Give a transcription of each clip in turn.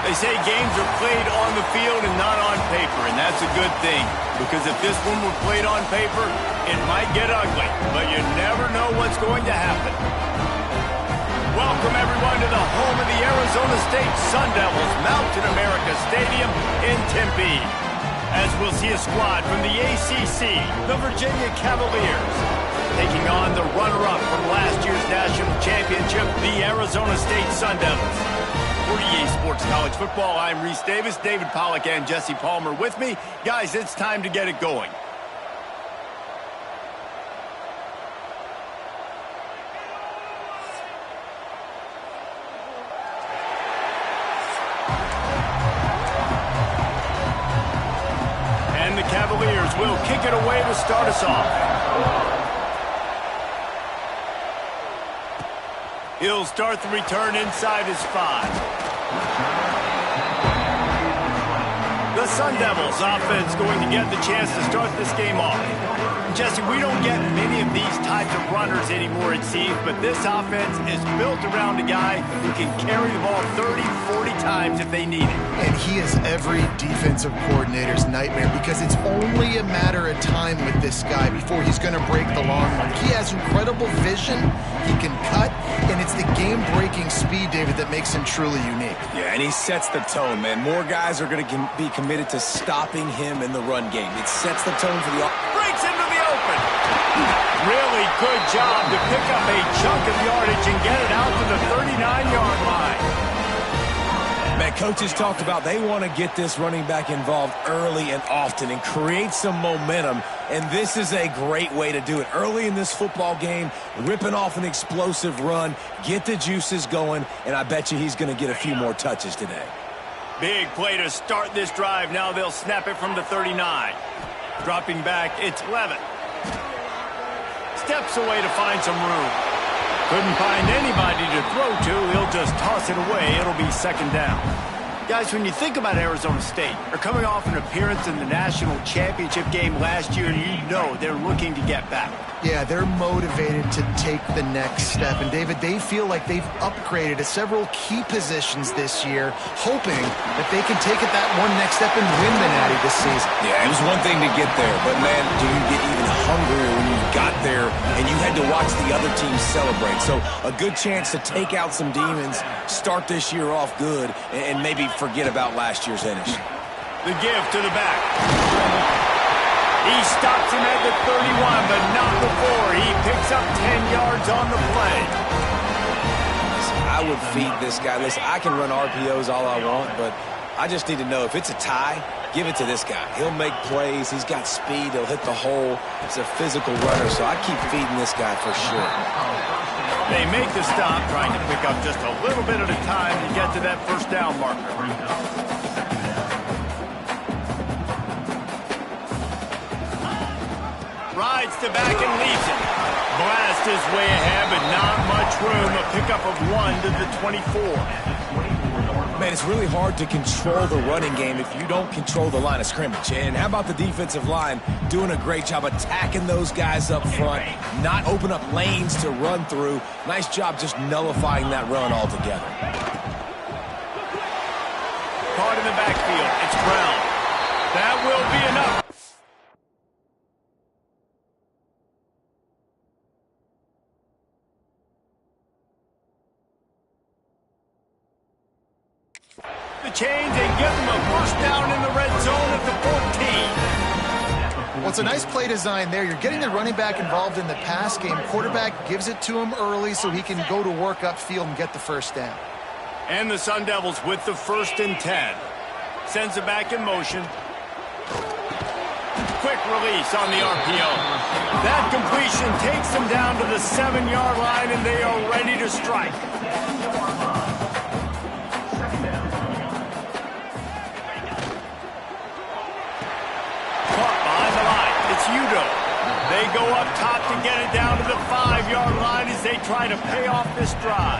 They say games are played on the field and not on paper, and that's a good thing. Because if this one were played on paper, it might get ugly, but you never know what's going to happen. Welcome, everyone, to the home of the Arizona State Sun Devils, Mountain America Stadium in Tempe. As we'll see a squad from the ACC, the Virginia Cavaliers, taking on the runner-up from last year's national championship, the Arizona State Sun Devils. For EA Sports College Football, I'm Reese Davis, David Pollack, and Jesse Palmer with me. Guys, it's time to get it going. And the Cavaliers will kick it away to start us off. He'll start the return inside his 5. The Sun Devils offense going to get the chance to start this game off. Jesse, we don't get many of these types of runners anymore, it seems, but this offense is built around a guy who can carry the ball 30, 40 times if they need it. And he is every defensive coordinator's nightmare because it's only a matter of time with this guy before he's going to break the long run. He has incredible vision, he can cut, and it's the game-breaking speed, David, that makes him truly unique. Yeah, and he sets the tone, man. More guys are going to be committed to stopping him in the run game. It sets the tone for the breaks into the open. Really good job to pick up a chunk of yardage and get it out to the 39-yard line. Man, coaches talked about they want to get this running back involved early and often and create some momentum, and this is a great way to do it. Early in this football game, ripping off an explosive run, get the juices going, and I bet you he's going to get a few more touches today. Big play to start this drive. Now they'll snap it from the 39. Dropping back, it's Levitt. Steps away to find some room. Couldn't find anybody to throw to. He'll just toss it away. It'll be second down. Guys, when you think about Arizona State, they're coming off an appearance in the national championship game last year, and you know they're looking to get back. Yeah, they're motivated to take the next step. And, David, they feel like they've upgraded to several key positions this year, hoping that they can take it that one next step and win the Natty this season. Yeah, it was one thing to get there, but, man, do you get even hungrier when you got there and you had to watch the other team celebrate. So a good chance to take out some demons, start this year off good, and maybe forget about last year's finish. The give to the back. He stops him at the 31, but not before. He picks up 10 yards on the play. I would feed this guy. Listen, I can run RPOs all I want, but I just need to know if it's a tie, give it to this guy. He'll make plays. He's got speed. He'll hit the hole. He's a physical runner, so I keep feeding this guy for sure. They make the stop, trying to pick up just a little bit at a time to get to that first down marker. Rides to back and leaves it. Blast his way ahead, but not much room. A pickup of 1 to the 24. Man, it's really hard to control the running game if you don't control the line of scrimmage. And how about the defensive line doing a great job attacking those guys up front, not open up lanes to run through. Nice job just nullifying that run altogether. Caught in the backfield. It's Brown. That will be enough. The change and give them a first down in the red zone at the 14. Well, it's a nice play design there. You're getting the running back involved in the pass game. Quarterback gives it to him early so he can go to work upfield and get the first down. And the Sun Devils with the 1st and 10. Sends it back in motion. Quick release on the RPO. That completion takes them down to the 7-yard line, and they are ready to strike. Udo. They go up top to get it down to the 5-yard line as they try to pay off this drive.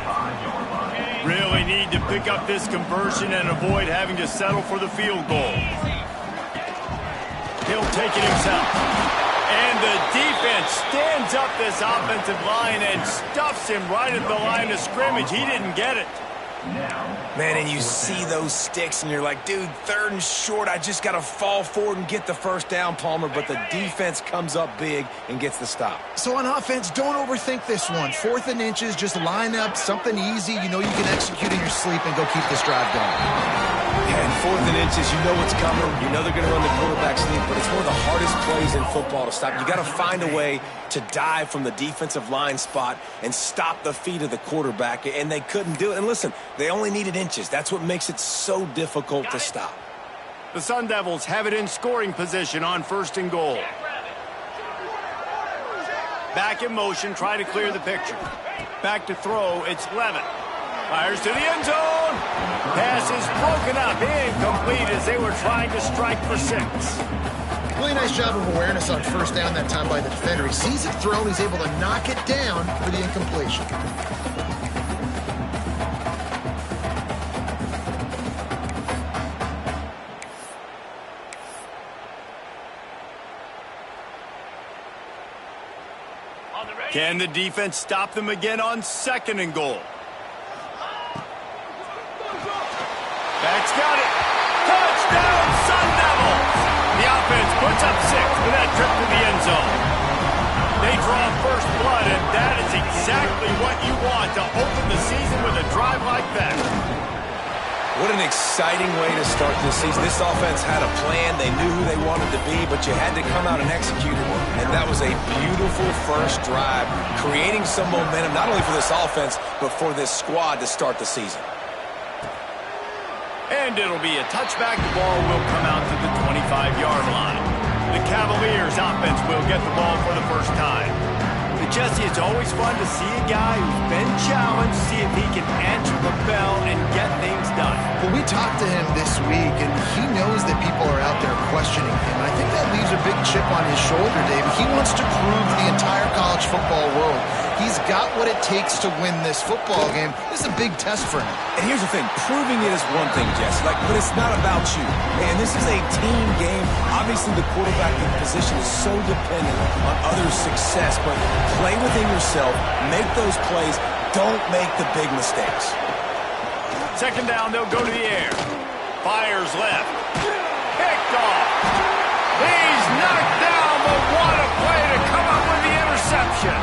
Really need to pick up this conversion and avoid having to settle for the field goal. He'll take it himself. And the defense stands up this offensive line and stuffs him right at the line of scrimmage. He didn't get it. Man, and you see those sticks, and you're like, dude, 3rd and short, I just got to fall forward and get the first down, Palmer, but the defense comes up big and gets the stop. So on offense, don't overthink this one. 4th and inches, just line up something easy you know you can execute in your sleep and go keep this drive going. And 4th and inches, you know what's coming. You know they're going to run the quarterback sneak, but it's one of the hardest plays in football to stop. You got to find a way to dive from the defensive line spot and stop the feet of the quarterback, and they couldn't do it. And listen, they only needed inches. That's what makes it so difficult to stop. The Sun Devils have it in scoring position on 1st and goal. Back in motion, try to clear the picture. Back to throw, it's Levitt. Fires to the end zone. Pass is broken up, incomplete as they were trying to strike for 6. Really nice job of awareness on 1st down that time by the defender. He sees it thrown, he's able to knock it down for the incompletion. Can the defense stop them again on 2nd and goal? That's got it. Touchdown, Sun Devils! The offense puts up 6 with that trip to the end zone. They draw first blood, and that is exactly what you want to open the season with a drive like that. What an exciting way to start this season. This offense had a plan. They knew who they wanted to be, but you had to come out and execute it. And that was a beautiful first drive, creating some momentum, not only for this offense, but for this squad to start the season. And it'll be a touchback. The ball will come out to the 25-yard line. The Cavaliers offense will get the ball for the first time. But Jesse, it's always fun to see a guy who's been challenged, see if he can answer the bell and get things done. Well, we talked to him this week, and he knows that people are out there questioning him. I think that leaves a big chip on his shoulder, David. He wants to prove to the entire college football world he's got what it takes to win this football game. This is a big test for him. And here's the thing, proving it is one thing, Jesse, but it's not about you. Man, this is a team game. Obviously, the quarterback position is so dependent on others' success, but play within yourself, make those plays, don't make the big mistakes. 2nd down, they'll go to the air. Fires left. Picked off. He's knocked down, but what a play to come up with the interception.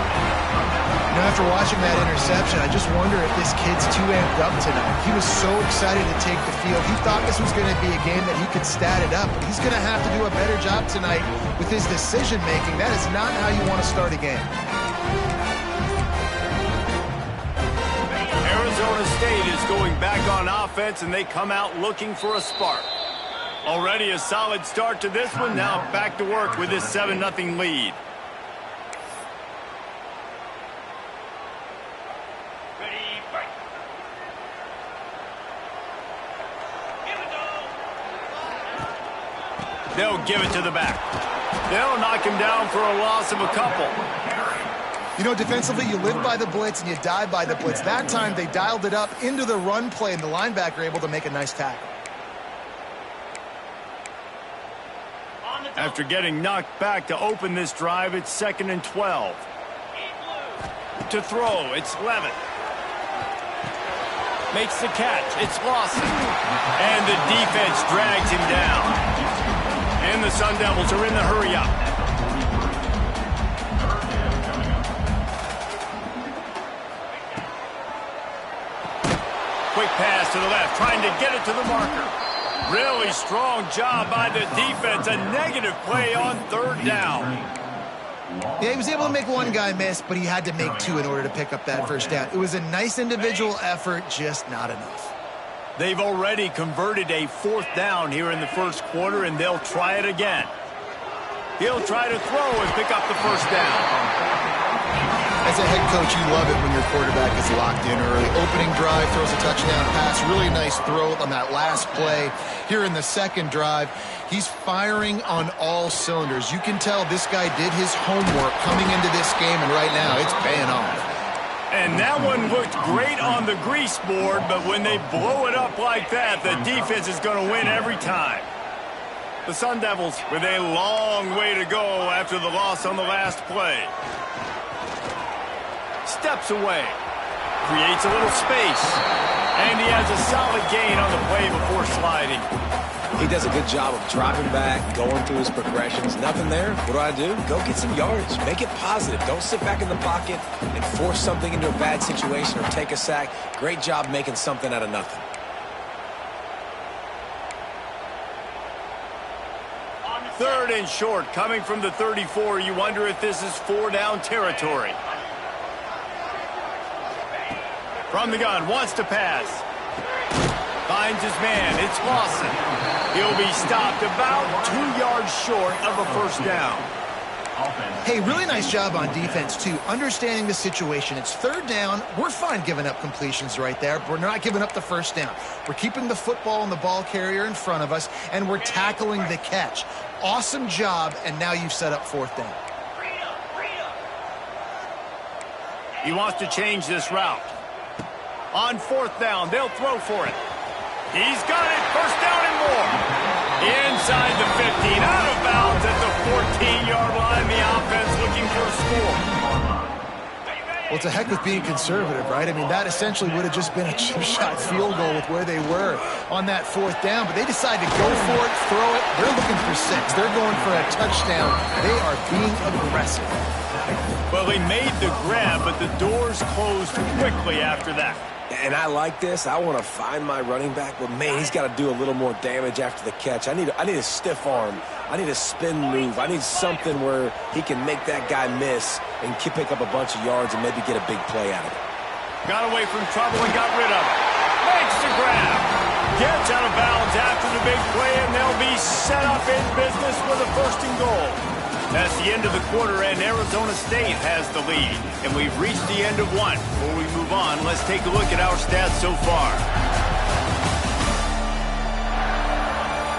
You know, after watching that interception, I just wonder if this kid's too amped up tonight. He was so excited to take the field. He thought this was going to be a game that he could stat it up. But he's going to have to do a better job tonight with his decision-making. That is not how you want to start a game. Arizona State is going back on offense, and they come out looking for a spark. Already a solid start to this one. Now back to work with this 7-0 lead. They'll give it to the back. They'll knock him down for a loss of a couple. You know, defensively, you live by the blitz and you die by the blitz. That time, they dialed it up into the run play, and the linebacker able to make a nice tackle. After getting knocked back to open this drive, it's 2nd and 12. To throw, it's Levitt. Makes the catch, it's Lawson. And the defense drags him down. And the Sun Devils are in the hurry-up. Quick pass to the left, trying to get it to the marker. Really strong job by the defense. A negative play on 3rd down. Yeah, he was able to make one guy miss, but he had to make 2 in order to pick up that first down. It was a nice individual effort, just not enough. They've already converted a 4th down here in the first quarter, and they'll try it again. He'll try to throw and pick up the first down. As a head coach, you love it when your quarterback is locked in early. Opening drive, throws a touchdown pass. Really nice throw on that last play. Here in the 2nd drive, he's firing on all cylinders. You can tell this guy did his homework coming into this game, and right now it's paying off. And that one looked great on the grease board, but when they blow it up like that, the defense is going to win every time. The Sun Devils with a long way to go after the loss on the last play. Steps away. Creates a little space. And he has a solid gain on the play before sliding. He does a good job of dropping back, going through his progressions. Nothing there. What do? Go get some yardage. Make it positive. Don't sit back in the pocket and force something into a bad situation or take a sack. Great job making something out of nothing. Third and short, coming from the 34. You wonder if this is 4-down territory. From the gun, wants to pass. Finds his man. It's Lawson. He'll be stopped about 2 yards short of a first down. Hey, really nice job on defense, too. Understanding the situation. It's 3rd down. We're fine giving up completions right there. We're not giving up the first down. We're keeping the football and the ball carrier in front of us, and we're tackling the catch. Awesome job, and now you've set up 4th down. He wants to change this route. On 4th down, they'll throw for it. He's got it. First down and more. Inside the 15, out of bounds at the 14-yard line. The offense looking for a score. Well, it's a heck of being conservative, right? I mean, that essentially would have just been a chip shot field goal with where they were on that 4th down. But they decided to go for it, throw it. They're looking for 6. They're going for a touchdown. They are being aggressive. Well, he made the grab, but the doors closed quickly after that. And I like this. I want to find my running back, but man, he's got to do a little more damage after the catch. I need a stiff arm. I need a spin move. I need something where he can make that guy miss and pick up a bunch of yards and maybe get a big play out of it. Got away from trouble and got rid of it. Makes the grab. Gets out of bounds after the big play, and they'll be set up in business with a 1st and goal. That's the end of the quarter, and Arizona State has the lead. And we've reached the end of one. Before we move on, let's take a look at our stats so far.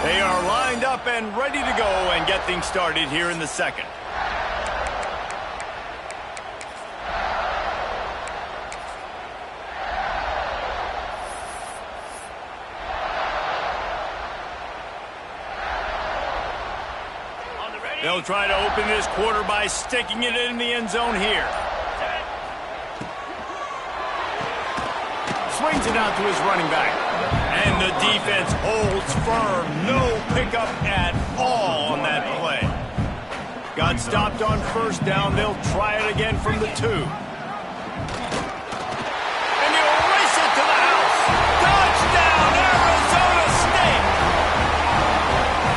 They are lined up and ready to go and get things started here in the second. They'll try to open this quarter by sticking it in the end zone here. Swings it out to his running back. And the defense holds firm. No pickup at all on that play. Got stopped on 1st down. They'll try it again from the 2. And he'll race it to the house. Touchdown, Arizona State!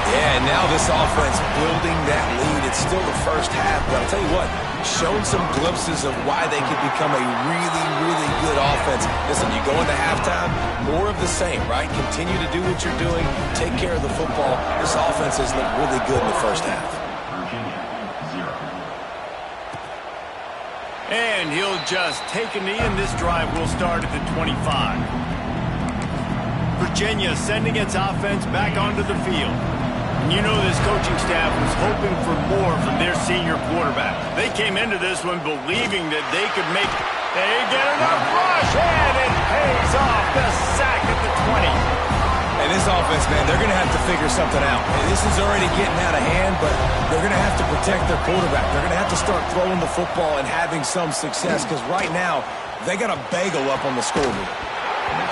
Yeah, and now this offense building that lead. It's still the first half, but I'll tell you what, shown some glimpses of why they could become a really, really good offense. Listen, you go into halftime, more of the same, right? Continue to do what you're doing, take care of the football. This offense has looked really good in the first half. And he'll just take a knee, and this drive will start at the 25. Virginia sending its offense back onto the field. You know this coaching staff was hoping for more from their senior quarterback. They came into this one believing that they could make it. They get enough rush, and it pays off. The sack at the 20. And this offense, man, they're going to have to figure something out. And this is already getting out of hand, but they're going to have to protect their quarterback. They're going to have to start throwing the football and having some success, because right now they got a bagel up on the scoreboard.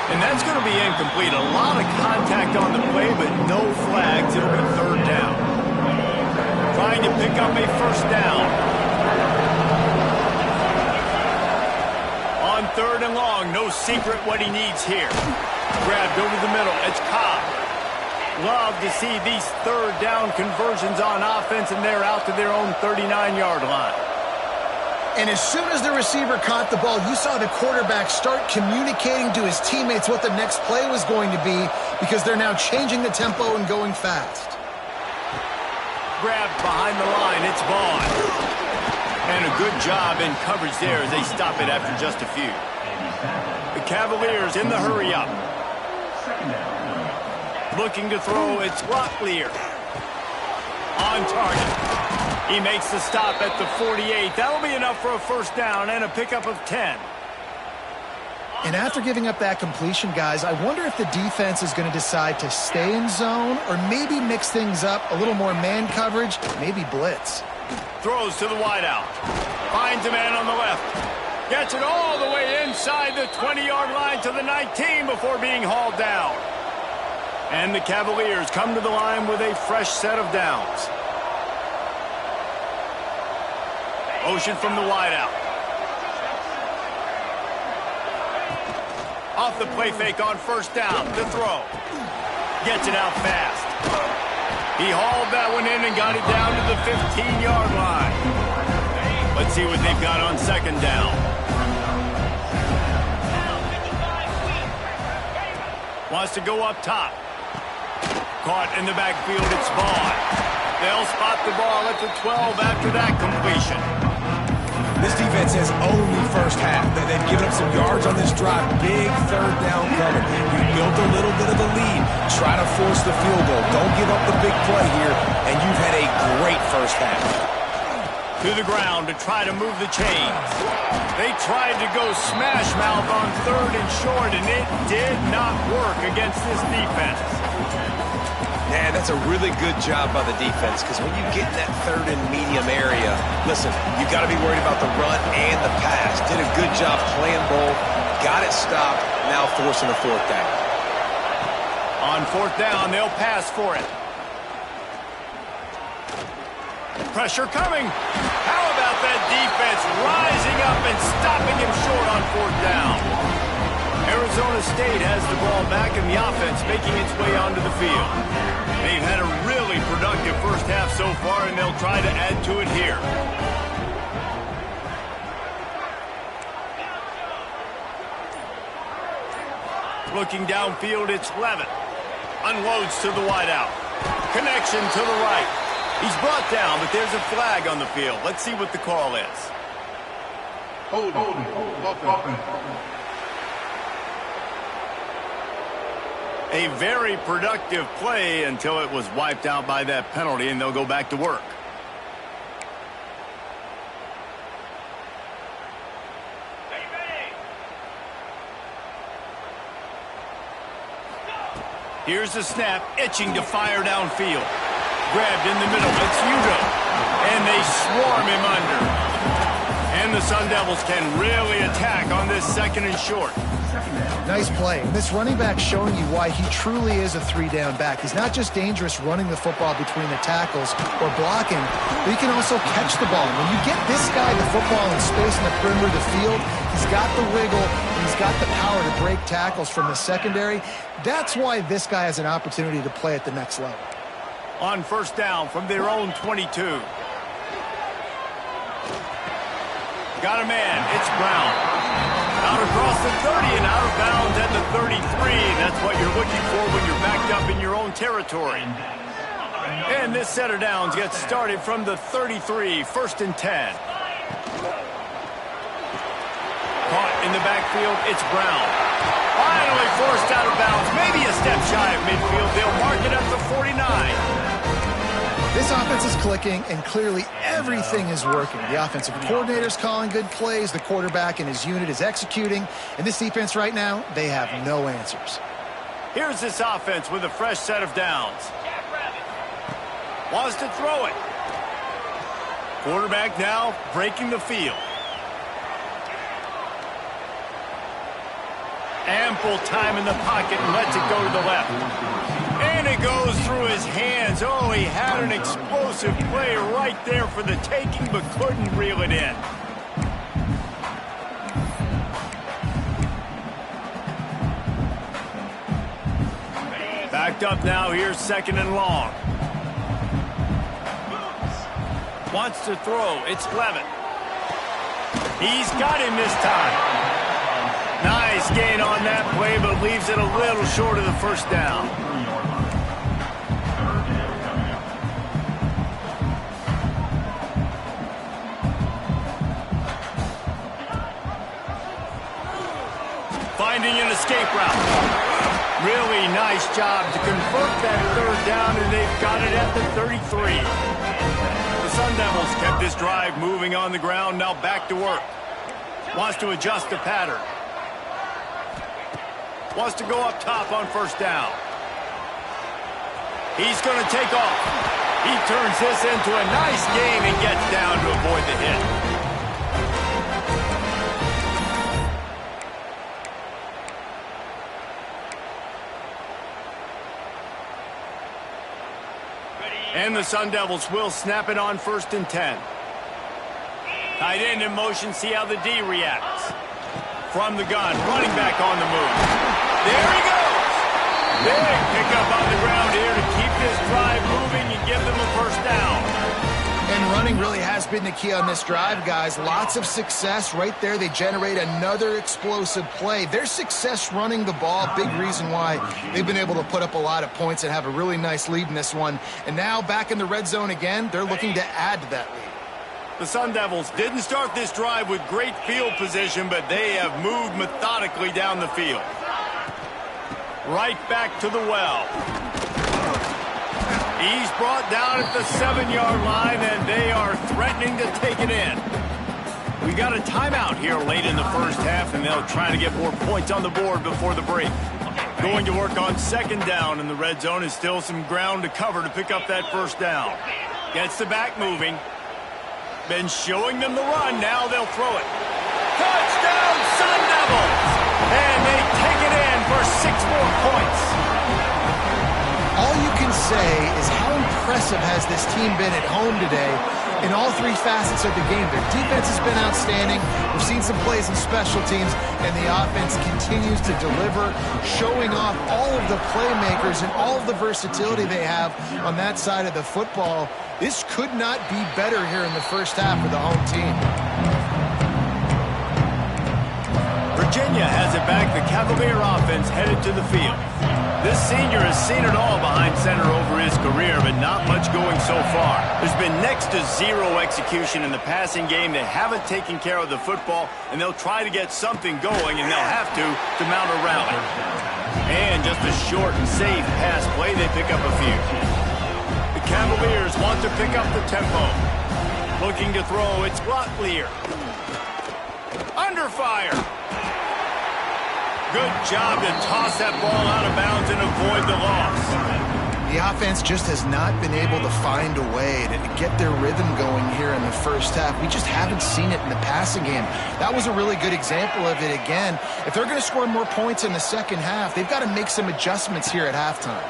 And that's going to be incomplete. A lot of contact on the play, but no flags. It'll be 3rd down. Trying to pick up a 1st down. On 3rd and long, no secret what he needs here. Grabbed over the middle. It's Cobb. Love to see these 3rd down conversions on offense, and they're out to their own 39-yard line. And as soon as the receiver caught the ball, you saw the quarterback start communicating to his teammates what the next play was going to be, because they're now changing the tempo and going fast. Grabbed behind the line. It's Vaughn. And a good job in coverage there as they stop it after just a few. The Cavaliers in the hurry-up. Looking to throw. It's Locklear. On target. He makes the stop at the 48. That'll be enough for a 1st down and a pickup of 10. And after giving up that completion, guys, I wonder if the defense is going to decide to stay in zone or maybe mix things up, a little more man coverage, maybe blitz. Throws to the wideout. Finds a man on the left. Gets it all the way inside the 20-yard line to the 19 before being hauled down. And the Cavaliers come to the line with a fresh set of downs. Motion from the wideout. Off the play fake on first down. The throw. Gets it out fast. He hauled that one in and got it down to the 15-yard line. Let's see what they've got on second down. Wants to go up top. Caught in the backfield, it's Vaughn. They'll spot the ball at the 12 after that completion. This defense has owned the first half. They've given up some yards on this drive. Big third down coming. You built a little bit of a lead. Try to force the field goal. Don't give up the big play here, and you've had a great first half. To the ground to try to move the chains. They tried to go smash mouth on third and short, and it did not work against this defense. Yeah, that's a really good job by the defense, because when you get in that third and medium area, listen, you got to be worried about the run and the pass. Did a good job playing both, got it stopped, now forcing a fourth down. On fourth down, they'll pass for it. Pressure coming. How about that defense rising up and stopping him short on fourth down? Arizona State has the ball back and the offense making its way onto the field. They've had a really productive first half so far, and they'll try to add to it here. Looking downfield, it's Levitt. Unloads to the wideout. Connection to the right. He's brought down, but there's a flag on the field. Let's see what the call is. Hold on. A very productive play until it was wiped out by that penalty, and they'll go back to work. Here's the snap, itching to fire downfield. Grabbed in the middle, it's Udo. And they swarm him under. And the Sun Devils can really attack on this second and short. Nice play. And this running back showing you why he truly is a three-down back. He's not just dangerous running the football between the tackles or blocking, but he can also catch the ball. And when you get this guy the football in space in the perimeter of the field, he's got the wiggle, and he's got the power to break tackles from the secondary. That's why this guy has an opportunity to play at the next level. On first down from their own 22. Got a man, it's Brown. Out across the 30 and out of bounds at the 33. That's what you're looking for when you're backed up in your own territory. And this set of downs gets started from the 33, first and 10. Caught in the backfield, it's Brown. Finally forced out of bounds, maybe a step shy of midfield. They'll mark it at the 49. This offense is clicking, and clearly everything is working. The offensive coordinator's calling good plays. The quarterback and his unit is executing. And this defense right now, they have no answers. Here's this offense with a fresh set of downs. Wants to throw it. Quarterback now breaking the field. Ample time in the pocket and lets it go to the left. And it goes through his hands. Oh, he had an explosive play right there for the taking, but couldn't reel it in. Backed up now, here's second and long. Wants to throw, it's Levitt. He's got him this time. Nice gain on that play, but leaves it a little short of the first down. Finding an escape route. Really nice job to convert that third down, and they've got it at the 33. The Sun Devils kept this drive moving on the ground, now back to work. Wants to adjust the pattern. Wants to go up top on first down. He's going to take off. He turns this into a nice gain and gets down to avoid the hit. And the Sun Devils will snap it on 1st and 10. Tight end in motion, see how the D reacts. From the gun, running back on the move. There he goes! Big pickup on the ground here to keep this drive moving and give them a first down. And running really has been the key on this drive, guys. Lots of success right there. They generate another explosive play. Their success running the ball, big reason why they've been able to put up a lot of points and have a really nice lead in this one. And now back in the red zone again, they're looking to add to that lead. The Sun Devils didn't start this drive with great field position, but they have moved methodically down the field. Right back to the well. He's brought down at the 7-yard line, and they are threatening to take it in. We got a timeout here late in the first half, and they'll try to get more points on the board before the break. Going to work on 2nd down, and the red zone is still some ground to cover to pick up that first down. Gets the back moving. Been showing them the run. Now they'll throw it. Touchdown, Sun Devils! And they take it in for 6 more points. All you can say is how impressive has this team been at home today in all 3 facets of the game. Their defense has been outstanding. We've seen some plays in special teams, and the offense continues to deliver, showing off all of the playmakers and all of the versatility they have on that side of the football. This could not be better here in the first half for the home team. Virginia has it back. The Cavalier offense headed to the field. This senior has seen it all behind center over his career, but not much going so far. There's been next to 0 execution in the passing game. They haven't taken care of the football, and they'll try to get something going, and they'll have to mount a rally. And just a short and safe pass play, they pick up a few. The Cavaliers want to pick up the tempo. Looking to throw, it's Locklear. Under fire. Good job to toss that ball out of bounds and avoid the loss. The offense just has not been able to find a way to get their rhythm going here in the first half. We just haven't seen it in the passing game. That was a really good example of it again. If they're going to score more points in the second half, they've got to make some adjustments here at halftime.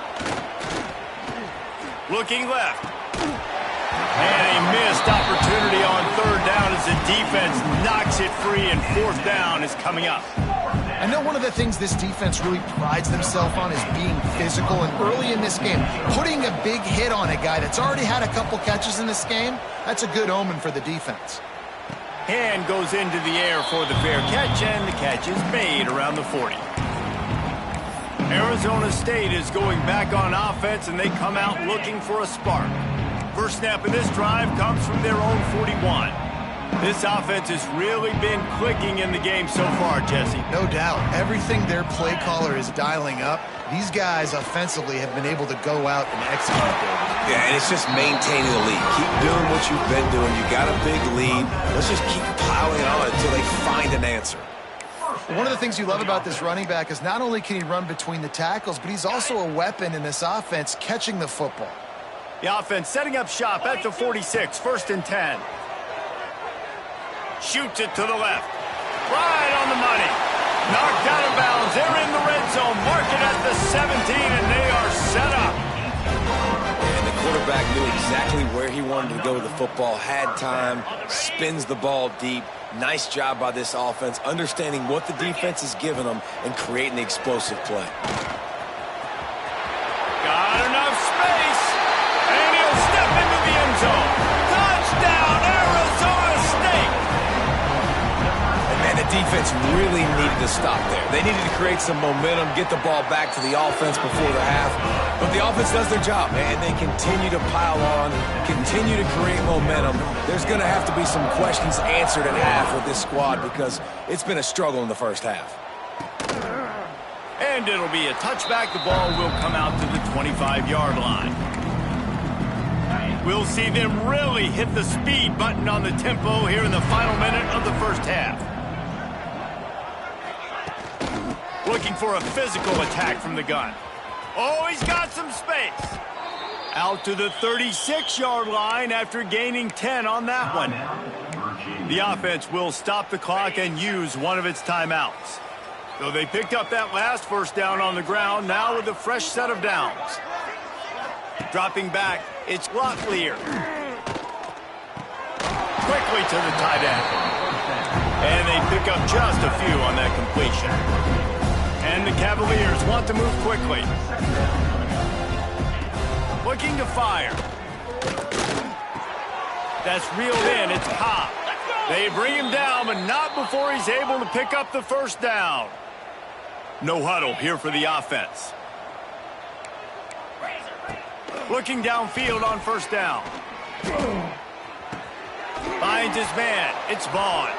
Looking left. And a missed opportunity on 3rd down as the defense knocks it free, and 4th down is coming up. I know one of the things this defense really prides themselves on is being physical, and early in this game, putting a big hit on a guy that's already had a couple catches in this game, that's a good omen for the defense. Hand goes into the air for the fair catch, and the catch is made around the 40. Arizona State is going back on offense, and they come out looking for a spark. First snap of this drive comes from their own 41. This offense has really been clicking in the game so far, Jesse. No doubt. Everything their play caller is dialing up, these guys offensively have been able to go out and execute. Yeah, and it's just maintaining the lead. Keep doing what you've been doing. You got a big lead. Let's just keep piling on until they find an answer. One of the things you love about this running back is not only can he run between the tackles, but he's also a weapon in this offense catching the football. The offense setting up shop at the 46, 1st and 10. Shoots it to the left. Right on the money. Knocked out of bounds. They're in the red zone. Mark it at the 17, and they are set up. And the quarterback knew exactly where he wanted to go with the football. Had time. Spins the ball deep. Nice job by this offense, understanding what the defense is giving them and creating the explosive play. Got enough space, and he'll step into the end zone. Touchdown, Arizona State! And man, the defense really needed to stop there. They needed to create some momentum, get the ball back to the offense before the half. But the offense does their job, man. They continue to pile on, continue to create momentum. There's going to have to be some questions answered at half with this squad because it's been a struggle in the first half. And it'll be a touchback. The ball will come out to the 25-yard line. We'll see them really hit the speed button on the tempo here in the final minute of the first half. Looking for a physical attack from the gun. Oh, he's got some space. Out to the 36-yard line after gaining 10 on that one. The offense will stop the clock and use one of its timeouts. So they picked up that last first down on the ground, now with a fresh set of downs. Dropping back, it's Locklear. Quickly to the tight end. And they pick up just a few on that completion. And the Cavaliers want to move quickly. Looking to fire. That's reeled in. It's Cobb. They bring him down, but not before he's able to pick up the first down. No huddle here for the offense. Looking downfield on first down. Finds his man. It's Vaughn.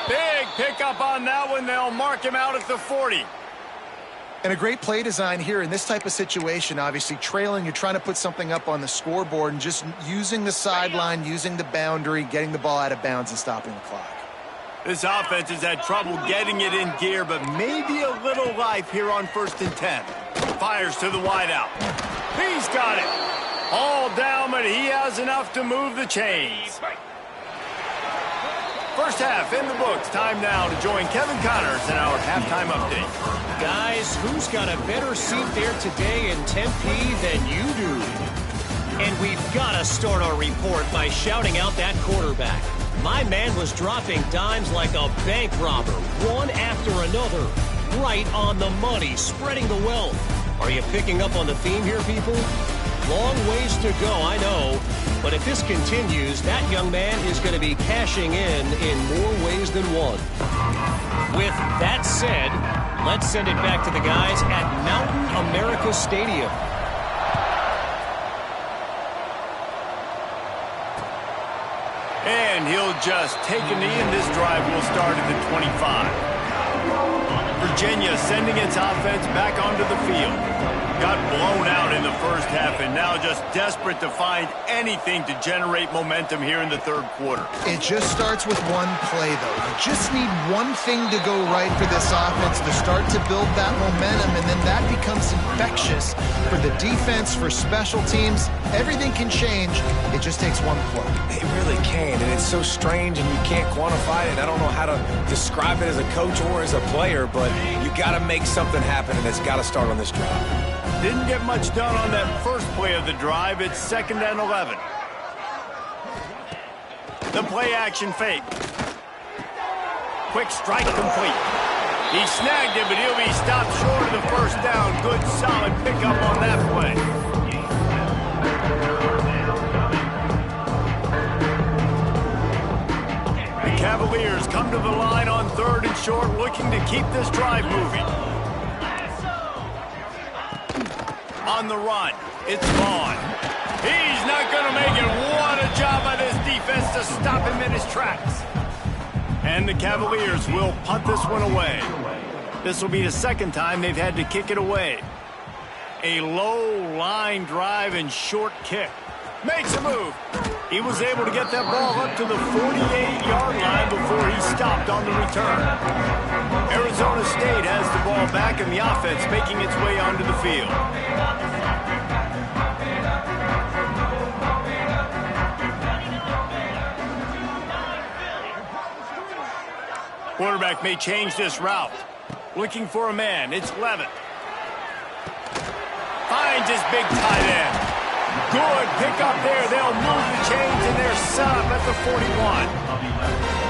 Big pickup on that one. They'll mark him out at the 40. And a great play design here in this type of situation. Obviously, trailing, you're trying to put something up on the scoreboard and just using the sideline, using the boundary, getting the ball out of bounds and stopping the clock. This offense has had trouble getting it in gear, but maybe a little life here on 1st and 10. Fires to the wideout. He's got it. All down, but he has enough to move the chains. First half in the books. Time now to join Kevin Connors in our halftime update. Guys, who's got a better seat there today in Tempe than you do? And we've got to start our report by shouting out that quarterback. My man was dropping dimes like a bank robber, one after another. Right on the money, spreading the wealth. Are you picking up on the theme here, people? Long ways to go, I know. But if this continues, that young man is going to be cashing in more ways than one. With that said, let's send it back to the guys at Mountain America Stadium. And he'll just take a knee, and this drive will start at the 25. Virginia sending its offense back onto the field. Got blown out in the first half and now just desperate to find anything to generate momentum here in the third quarter. It just starts with one play, though. You just need one thing to go right for this offense to start to build that momentum, and then that becomes infectious for the defense, for special teams. Everything can change. It just takes one play. It really can, and it's so strange, and you can't quantify it. I don't know how to describe it as a coach or as a player, but you got to make something happen, and it's got to start on this drive. Didn't get much done on that first play of the drive. It's 2nd and 11. The play action fake. Quick strike complete. He snagged it, but he'll be stopped short of the first down. Good, solid pickup on that play. The Cavaliers come to the line on 3rd and short, looking to keep this drive moving. On the run, it's Vaughn. He's not going to make it. What a job by this defense to stop him in his tracks. And the Cavaliers will punt this one away. This will be the second time they've had to kick it away. A low line drive and short kick. Makes a move. He was able to get that ball up to the 48-yard line before he stopped on the return. Arizona State has the ball back and the offense making its way onto the field. Quarterback may change this route. Looking for a man. It's Levitt. Finds his big tight end. Good pickup there. They'll move the chains, and they're set up at the 41.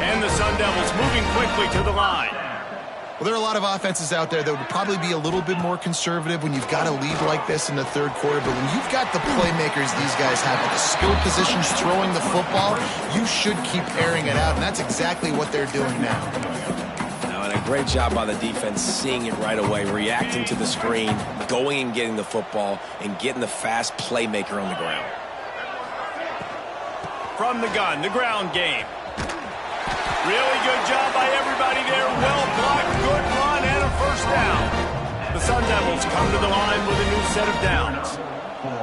And the Sun Devils moving quickly to the line. Well, there are a lot of offenses out there that would probably be a little bit more conservative when you've got a lead like this in the third quarter. But when you've got the playmakers these guys have at the skill positions throwing the football, you should keep airing it out. And that's exactly what they're doing now. And a great job by the defense seeing it right away, reacting to the screen, going and getting the football, and getting the fast playmaker on the ground. From the gun, the ground game. Really good job by everybody there. Well blocked, good run, and a first down. The Sun Devils come to the line with a new set of downs.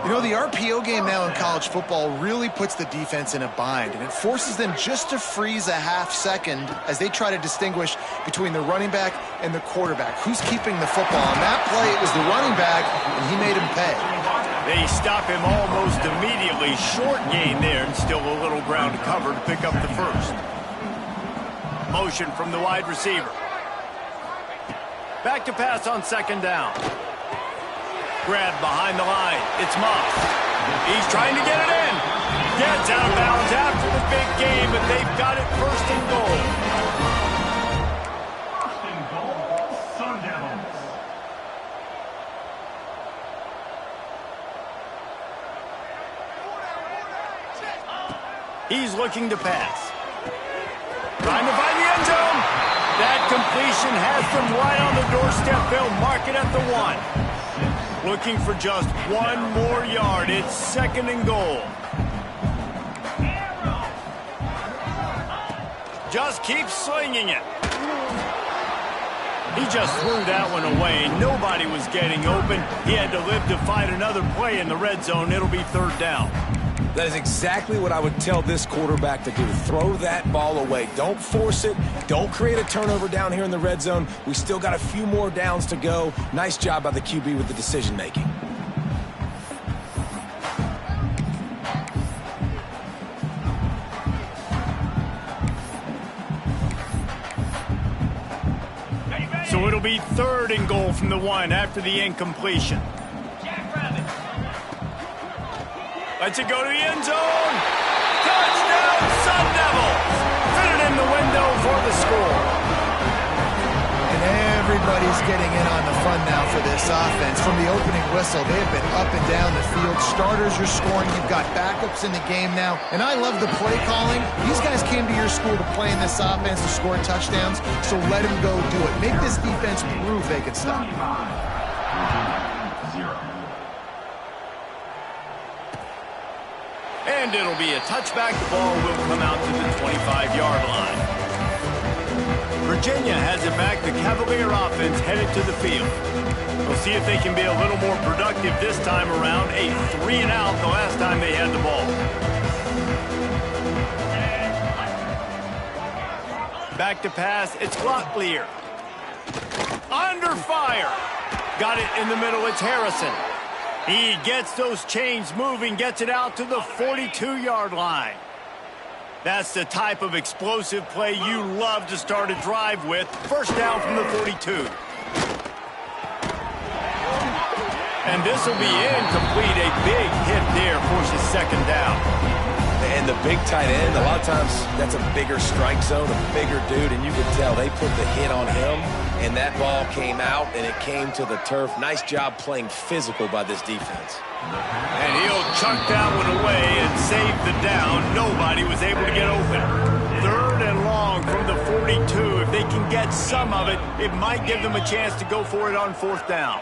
You know, the RPO game now in college football really puts the defense in a bind, and it forces them just to freeze a half second as they try to distinguish between the running back and the quarterback. Who's keeping the football? On that play, it was the running back, and he made him pay. They stop him almost immediately. Short gain there, and still a little ground to cover to pick up the first. Motion from the wide receiver. Back to pass on 2nd down. Grab behind the line. It's Moss. He's trying to get it in. Gets out of bounds after the big game, but they've got it first and goal. First and goal, Sun Devils. He's looking to pass. Trying to find the end zone. That completion has them right on the doorstep. They'll mark it at the 1. Looking for just 1 more yard. It's second and goal. Just keeps slinging it. He just threw that one away. Nobody was getting open. He had to live to fight another play in the red zone. It'll be third down. That is exactly what I would tell this quarterback to do. Throw that ball away. Don't force it. Don't create a turnover down here in the red zone. We still got a few more downs to go. Nice job by the QB with the decision-making. So it'll be third and goal from the 1 after the incompletion. Lets it go to the end zone. Touchdown, Sun Devils. Fit it in the window for the score. And everybody's getting in on the fun now for this offense. From the opening whistle, they have been up and down the field. Starters are scoring. You've got backups in the game now. And I love the play calling. These guys came to your school to play in this offense to score touchdowns, so let them go do it. Make this defense prove they can stop. And it'll be a touchback. The ball will come out to the 25-yard line. Virginia has it back. The Cavalier offense headed to the field. We'll see if they can be a little more productive this time around. A 3-and-out the last time they had the ball. Back to pass. It's Locklear. Under fire. Got it in the middle. It's Harrison. He gets those chains moving, gets it out to the 42-yard line. That's the type of explosive play you love to start a drive with. First down from the 42. And this will be incomplete. A big hit there forces second down. And the big tight end, a lot of times that's a bigger strike zone, a bigger dude, and you could tell they put the hit on him, and that ball came out, and it came to the turf. Nice job playing physical by this defense. And he'll chuck that one away and save the down. Nobody was able to get open. Third and long from the 42. If they can get some of it, it might give them a chance to go for it on fourth down.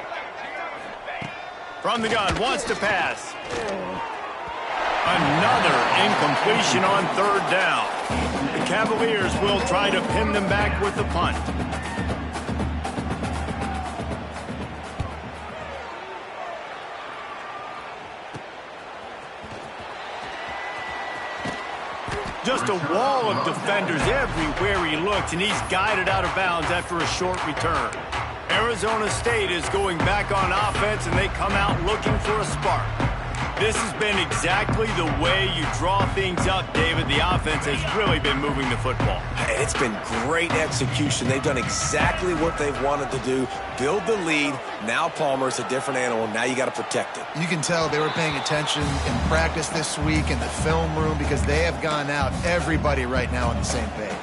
From the gun, wants to pass. Another incompletion on third down. The Cavaliers will try to pin them back with the punt. Just a wall of defenders everywhere he looks, and he's guided out of bounds after a short return. Arizona State is going back on offense, and they come out looking for a spark. This has been exactly the way you draw things up, David. The offense has really been moving the football. And it's been great execution. They've done exactly what they've wanted to do. Build the lead. Now Palmer's a different animal. Now you got to protect it. You can tell they were paying attention in practice this week in the film room because they have gone out, everybody right now on the same page.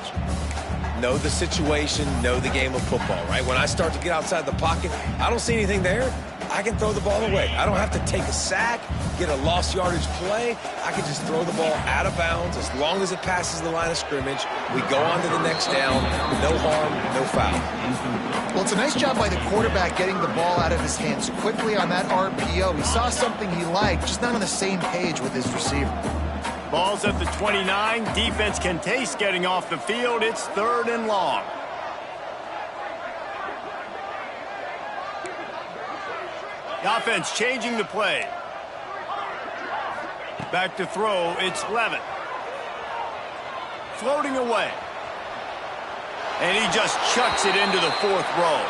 Know the situation, know the game of football, right? When I start to get outside the pocket, I don't see anything there. I can throw the ball away. I don't have to take a sack, get a lost yardage play. I can just throw the ball out of bounds as long as it passes the line of scrimmage. We go on to the next down. No harm, no foul. Well, it's a nice job by the quarterback getting the ball out of his hands quickly on that RPO. He saw something he liked, just not on the same page with his receiver. Ball's at the 29. Defense can taste getting off the field. It's third and long. The offense changing the play. Back to throw. It's Levitt. Floating away. And he just chucks it into the fourth row.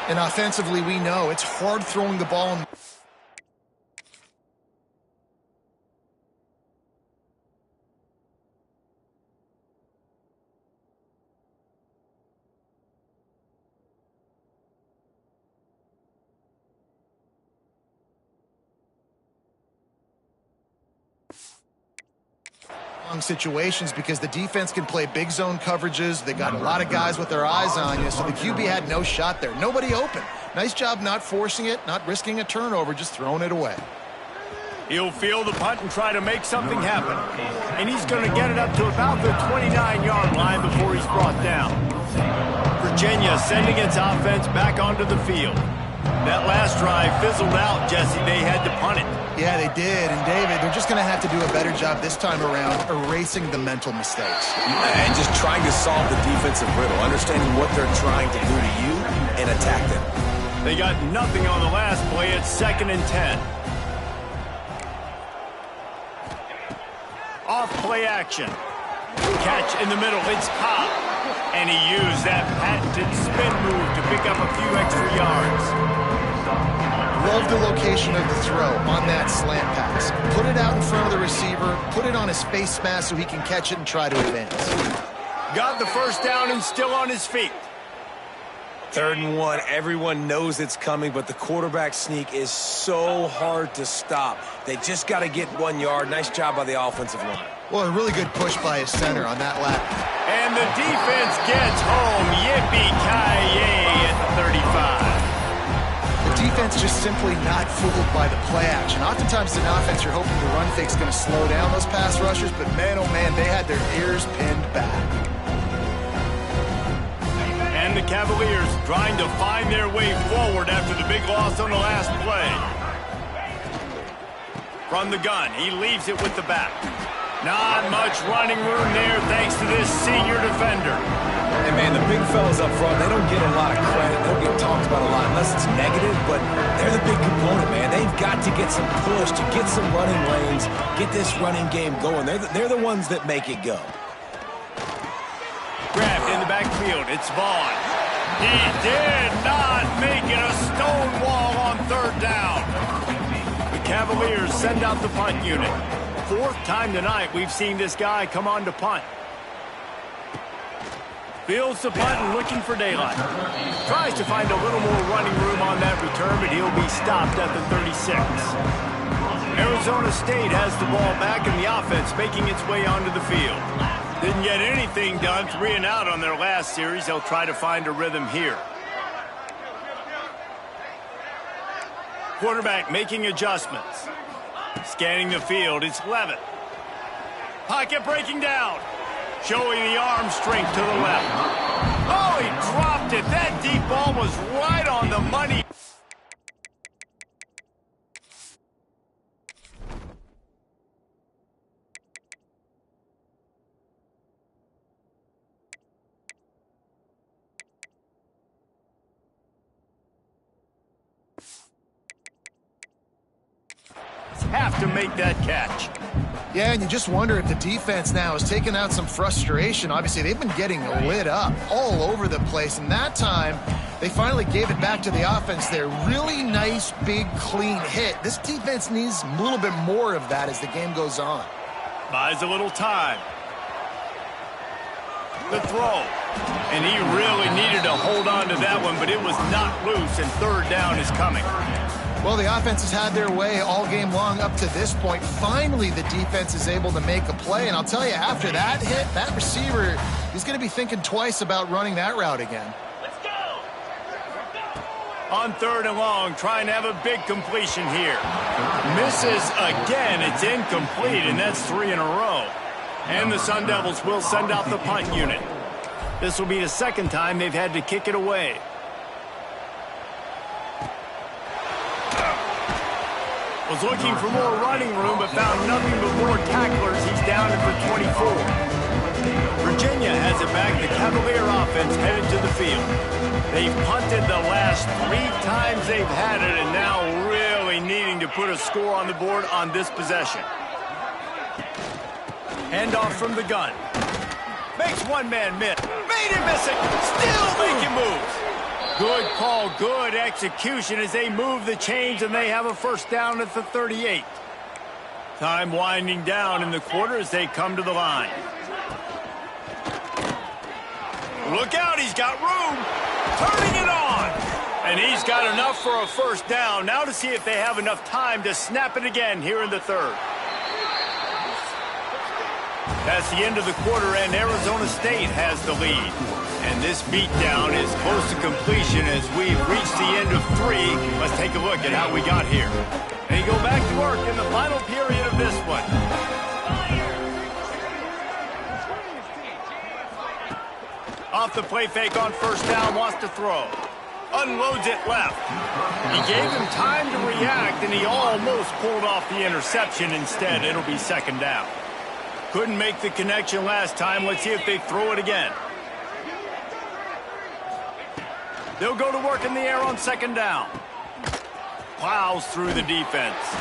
And offensively, we know it's hard throwing the ball. situations because the defense can play big zone coverages. They got a lot of guys with their eyes on you, so the QB had no shot there. Nobody open. Nice job not forcing it, not risking a turnover, just throwing it away. He'll field the punt and try to make something happen. And he's going to get it up to about the 29-yard line before he's brought down. Virginia sending its offense back onto the field. That last drive fizzled out, Jesse. They had to punt it. Yeah, they did. And, David, they're just going to have to do a better job this time around erasing the mental mistakes. And just trying to solve the defensive riddle, understanding what they're trying to do to you and attack them. They got nothing on the last play. It's 2nd and 10. Off play action. Catch in the middle. It's Cobb. And he used that patented spin move to pick up a few extra yards. Love the location of the throw on that slant pass. Put it out in front of the receiver. Put it on his face mask so he can catch it and try to advance. Got the first down and still on his feet. 3rd and 1. Everyone knows it's coming, but the quarterback sneak is so hard to stop. They just got to get 1 yard. Nice job by the offensive line. Well, a really good push by his center on that lap. And the defense gets home. Yippee-ki-yay at the 35. The defense just simply not fooled by the play action. Oftentimes in offense, you're hoping the run fake's going to slow down those pass rushers, but man, oh man, they had their ears pinned back. And the Cavaliers trying to find their way forward after the big loss on the last play. From the gun, he leaves it with the back. Not much running room there thanks to this senior defender. And, man, the big fellas up front, they don't get a lot of credit. They don't get talked about a lot unless it's negative, but they're the big component, man. They've got to get some push, to get some running lanes, get this running game going. They're the ones that make it go. Grabbed in the backfield. It's Vaughn. He did not make it a stone wall on 3rd down. The Cavaliers send out the punt unit. 4th time tonight we've seen this guy come on to punt. Fields the punt and looking for daylight. Tries to find a little more running room on that return, but he'll be stopped at the 36. Arizona State has the ball back and the offense making its way onto the field. Didn't get anything done, 3 and out on their last series. They'll try to find a rhythm here. Quarterback making adjustments. Scanning the field, it's Levitt. Pocket breaking down. Showing the arm strength to the left. Oh, he dropped it. That deep ball was right on the money. Have to make that catch. Yeah, and you just wonder if the defense now has taken out some frustration. Obviously, they've been getting lit up all over the place, and that time they finally gave it back to the offense there. Really nice, big, clean hit. This defense needs a little bit more of that as the game goes on. Buys a little time. The throw. And he really needed to hold on to that one, but it was not loose, and 3rd down is coming. Well, the offense has had their way all game long up to this point. Finally, the defense is able to make a play. And I'll tell you, after that hit, that receiver, he's going to be thinking twice about running that route again. Let's go! On 3rd and long, trying to have a big completion here. Misses again. It's incomplete, and that's 3 in a row. And the Sun Devils will send out the punt unit. This will be the 2nd time they've had to kick it away. Was looking for more running room, but found nothing but more tacklers. He's down at the 24. Virginia has it back. The Cavalier offense headed to the field. They've punted the last 3 times they've had it, and now really needing to put a score on the board on this possession. Handoff from the gun. Makes one man miss. Made him miss it. Still making moves. Good call, good execution as they move the chains, and they have a 1st down at the 38. Time winding down in the quarter as they come to the line. Look out, he's got room. Turning it on. And he's got enough for a 1st down. Now to see if they have enough time to snap it again here in the 3rd. That's the end of the quarter, and Arizona State has the lead. And this beatdown is close to completion as we've reached the end of 3. Let's take a look at how we got here. They go back to work in the final period of this one. Off the play fake on first down, wants to throw. Unloads it left. He gave him time to react, and he almost pulled off the interception. Instead, it'll be second down. Couldn't make the connection last time. Let's see if they throw it again. They'll go to work in the air on second down. Plows through the defense.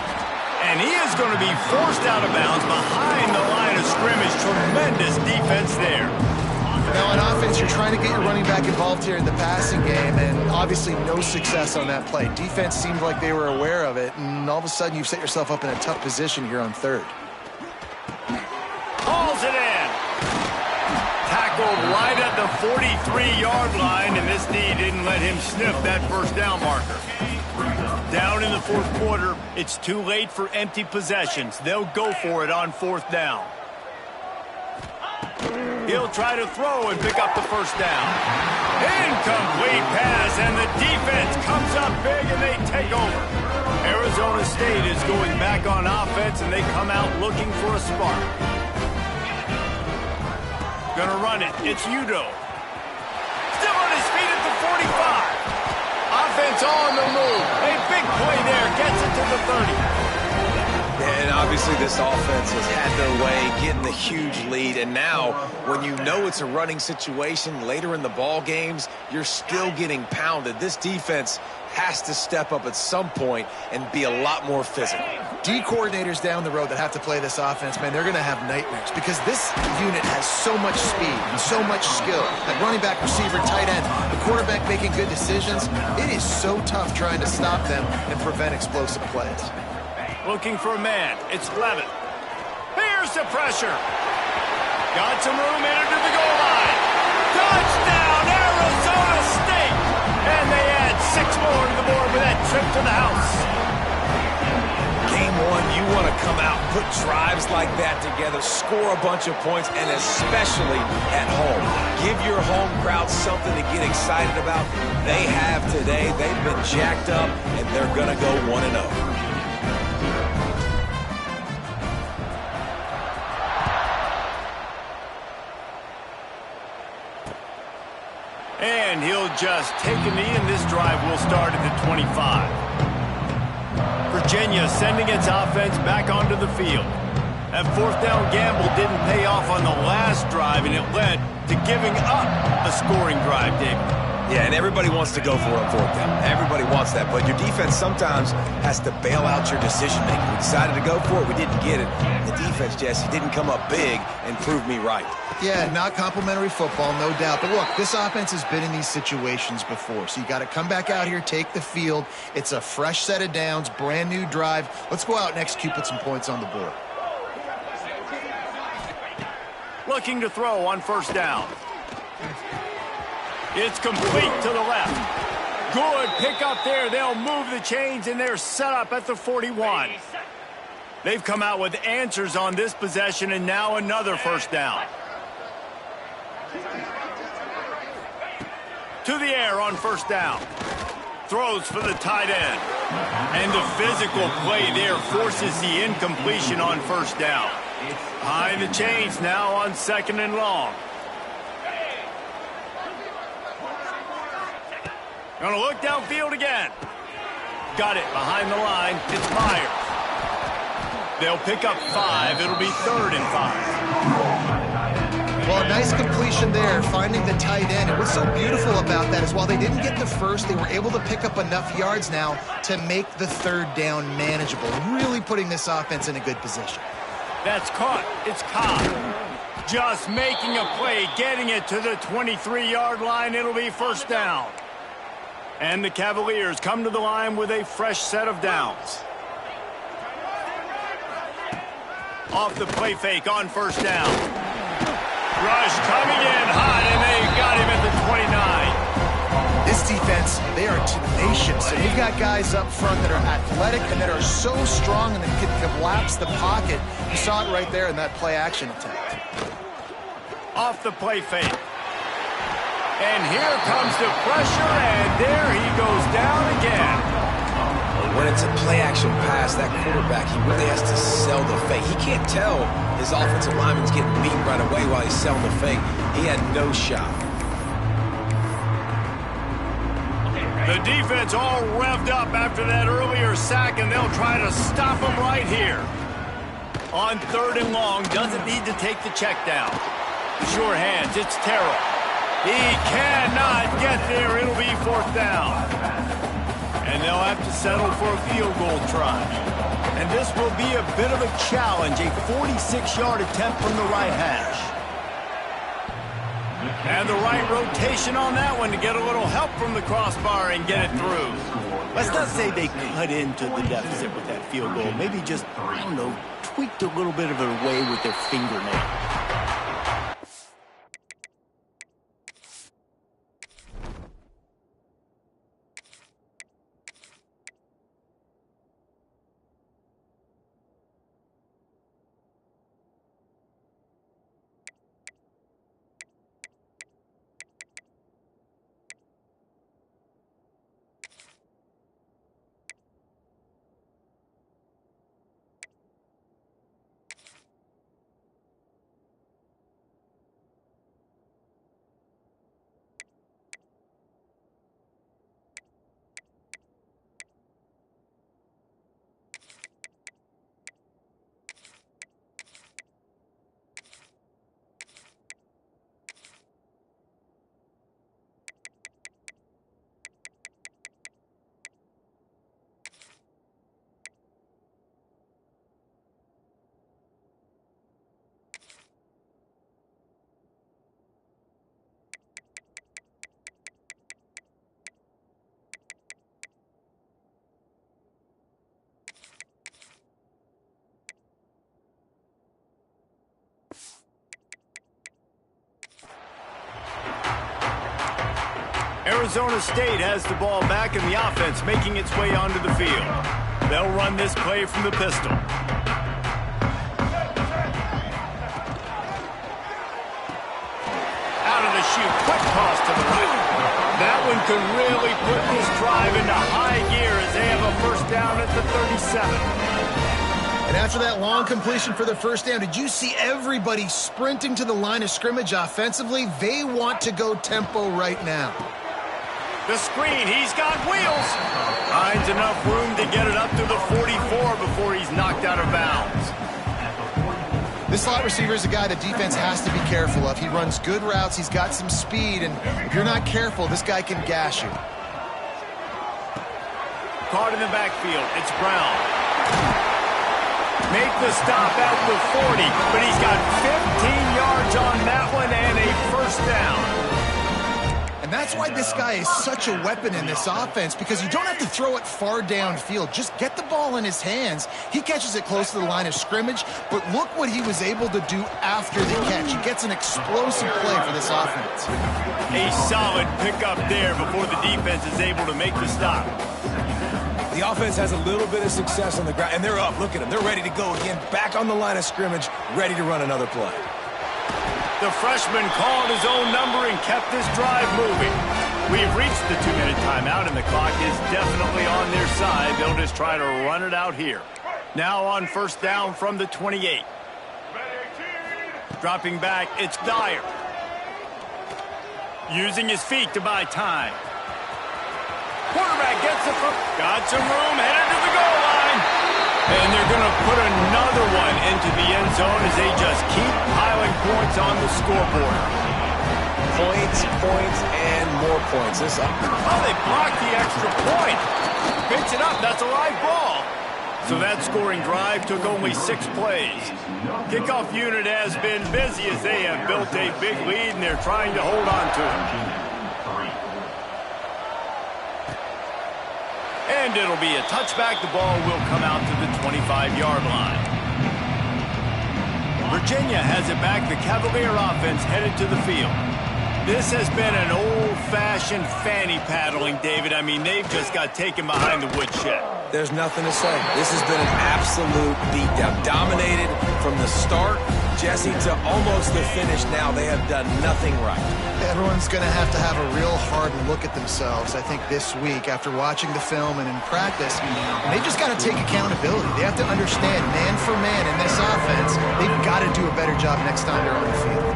And he is going to be forced out of bounds behind the line of scrimmage. Tremendous defense there. Now, on offense, you're trying to get your running back involved here in the passing game, and obviously no success on that play. Defense seemed like they were aware of it, and all of a sudden you've set yourself up in a tough position here on third. Hauls it in. Tackled right at the 43-yard line, and this knee didn't let him sniff that first down marker. Down in the fourth quarter, it's too late for empty possessions. They'll go for it on fourth down. He'll try to throw and pick up the first down. Incomplete pass, and the defense comes up big, and they take over. Arizona State is going back on offense, and they come out looking for a spark. Gonna run it. It's Udo. Still on his feet at the 45. Offense on the move. A big play there. Gets it to the 30. And obviously this offense has had their way, getting the huge lead. And now, when you know it's a running situation later in the ball games, you're still getting pounded. This defense has to step up at some point and be a lot more physical. D coordinators down the road that have to play this offense, man, they're going to have nightmares because this unit has so much speed and so much skill. At running back, receiver, tight end, the quarterback making good decisions. It is so tough trying to stop them and prevent explosive plays. Looking for a man. It's Levitt. Here's the pressure. Got some room into the goal line. Touchdown, Arizona State! And they add 6 more to the board with that trip to the house. Game one, you want to come out, put drives like that together, score a bunch of points, and especially at home. Give your home crowd something to get excited about. They have today. They've been jacked up, and they're going to go 1-0. And he'll just take a knee, and this drive will start at the 25. Virginia sending its offense back onto the field. That fourth down gamble didn't pay off on the last drive, and it led to giving up a scoring drive, David. Yeah, and everybody wants to go for it on fourth down. Everybody wants that, but your defense sometimes has to bail out your decision-making. We decided to go for it. We didn't get it. The defense, Jesse, didn't come up big and prove me right. Yeah, not complimentary football, no doubt. But look, this offense has been in these situations before, so you got to come back out here, take the field. It's a fresh set of downs, brand new drive. Let's go out and execute, put some points on the board. Looking to throw on first down. It's complete to the left. Good pick up there. They'll move the chains, and they're set up at the 41. They've come out with answers on this possession, and now another first down. To the air on first down. Throws for the tight end. And the physical play there forces the incompletion on first down. High the chains now on second and long. Gonna look downfield again. Got it behind the line. It's Myers. They'll pick up 5. It'll be 3rd and 5. Well, a nice completion there, finding the tight end. And what's so beautiful about that is while they didn't get the first, they were able to pick up enough yards now to make the third down manageable, really putting this offense in a good position. That's caught. It's Cobb. Just making a play, getting it to the 23-yard line. It'll be first down. And the Cavaliers come to the line with a fresh set of downs. Off the play fake on first down. Rush coming in hot, and they got him at the 29. This defense, they are tenacious. And you've got guys up front that are athletic and that are so strong and that can collapse the pocket. You saw it right there in that play-action attempt. Off the play fake. And here comes the pressure, and there he goes down again. When it's a play-action pass, that quarterback, he really has to sell the fake. He can't tell his offensive lineman's getting beat right away while he's selling the fake. He had no shot. The defense all revved up after that earlier sack, and they'll try to stop him right here. On 3rd and long, doesn't need to take the check down. Sure hands, it's Terrell. He cannot get there. It'll be 4th down. And they'll have to settle for a field goal try. And this will be a bit of a challenge, a 46-yard attempt from the right hash. And the right rotation on that one to get a little help from the crossbar and get it through. Let's not say they cut into the deficit with that field goal. Maybe just, I don't know, tweaked a little bit of it away with their fingernail. Arizona State has the ball back in the offense, making its way onto the field. They'll run this play from the pistol. Out of the chute, quick toss to the right. That one could really put this drive into high gear as they have a 1st down at the 37. And after that long completion for the 1st down, did you see everybody sprinting to the line of scrimmage offensively? They want to go tempo right now. The screen, he's got wheels. Finds enough room to get it up to the 44 before he's knocked out of bounds. This slot receiver is a guy the defense has to be careful of. He runs good routes, he's got some speed, and if you're not careful, this guy can gash you. Caught in the backfield, it's Brown. Make the stop at the 40, but he's got 15 yards on that one and a 1st down. And that's why this guy is such a weapon in this offense, because you don't have to throw it far downfield. Just get the ball in his hands. He catches it close to the line of scrimmage, but look what he was able to do after the catch. He gets an explosive play for this offense. A solid pickup there before the defense is able to make the stop. The offense has a little bit of success on the ground, and they're up. Look at them. They're ready to go again, back on the line of scrimmage, ready to run another play. The freshman called his own number and kept this drive moving. We've reached the 2-minute timeout, and the clock is definitely on their side. They'll just try to run it out here. Now on 1st down from the 28. Dropping back, it's Dyer. Using his feet to buy time. Quarterback gets it from... Got some room, headed to the goal line. And they're going to put another one into the end zone as they just keep piling points on the scoreboard. Points, points, and more points. Oh, they blocked the extra point. Picks it up. That's a live ball. So that scoring drive took only 6 plays. Kickoff unit has been busy as they have built a big lead, and they're trying to hold on to it. And it'll be a touchback. The ball will come out to the 25-yard line. Virginia has it back. The Cavalier offense headed to the field. This has been an old-fashioned fanny paddling, David. I mean, they've just got taken behind the woodshed. There's nothing to say. This has been an absolute beatdown. Dominated from the start, Jesse, to almost the finish now. They have done nothing right. Everyone's going to have a real hard look at themselves, I think, this week after watching the film and in practice. And they've just got to take accountability. They have to understand, man for man in this offense, they've got to do a better job next time they're on the field.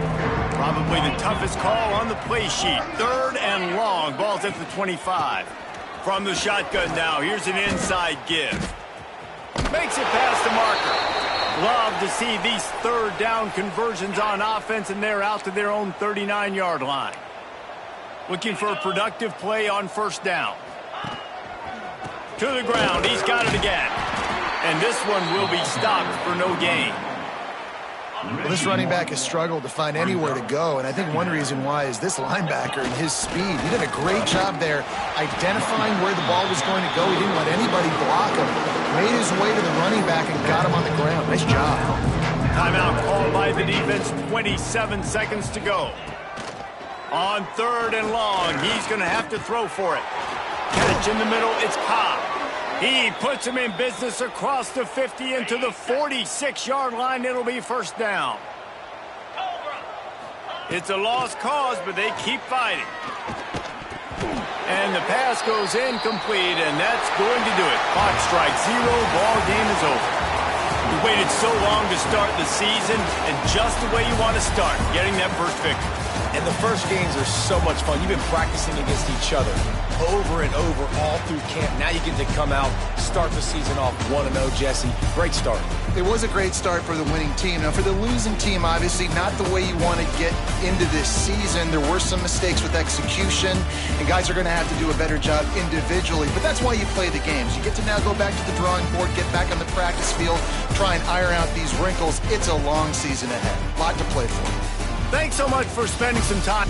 Probably the toughest call on the play sheet. 3rd and long. Ball's at the 25. From the shotgun now, here's an inside give. Makes it past the marker. Love to see these 3rd down conversions on offense, and they're out to their own 39-yard line. Looking for a productive play on 1st down. To the ground, he's got it again. And this one will be stopped for no gain. Well, this running back has struggled to find anywhere to go, and I think one reason why is this linebacker and his speed. He did a great job there identifying where the ball was going to go. He didn't let anybody block him. Made his way to the running back and got him on the ground. Nice job. Timeout called by the defense, 27 seconds to go. On 3rd and long, he's going to have to throw for it. Catch in the middle, it's Cobb. He puts him in business across the 50 into the 46-yard line. It'll be 1st down. It's a lost cause, but they keep fighting. And the pass goes incomplete, and that's going to do it. Clock strikes 0, ball game is over. You waited so long to start the season, and just the way you want to start, getting that first victory. And the first games are so much fun. You've been practicing against each other over and over all through camp. Now you get to come out, start the season off 1-0, Jesse. Great start. It was a great start for the winning team. Now, for the losing team, obviously not the way you want to get into this season. There were some mistakes with execution, and guys are going to have to do a better job individually. But that's why you play the games. You get to now go back to the drawing board, get back on the practice field, try and iron out these wrinkles. It's a long season ahead. A lot to play for. Thanks so much for spending some time.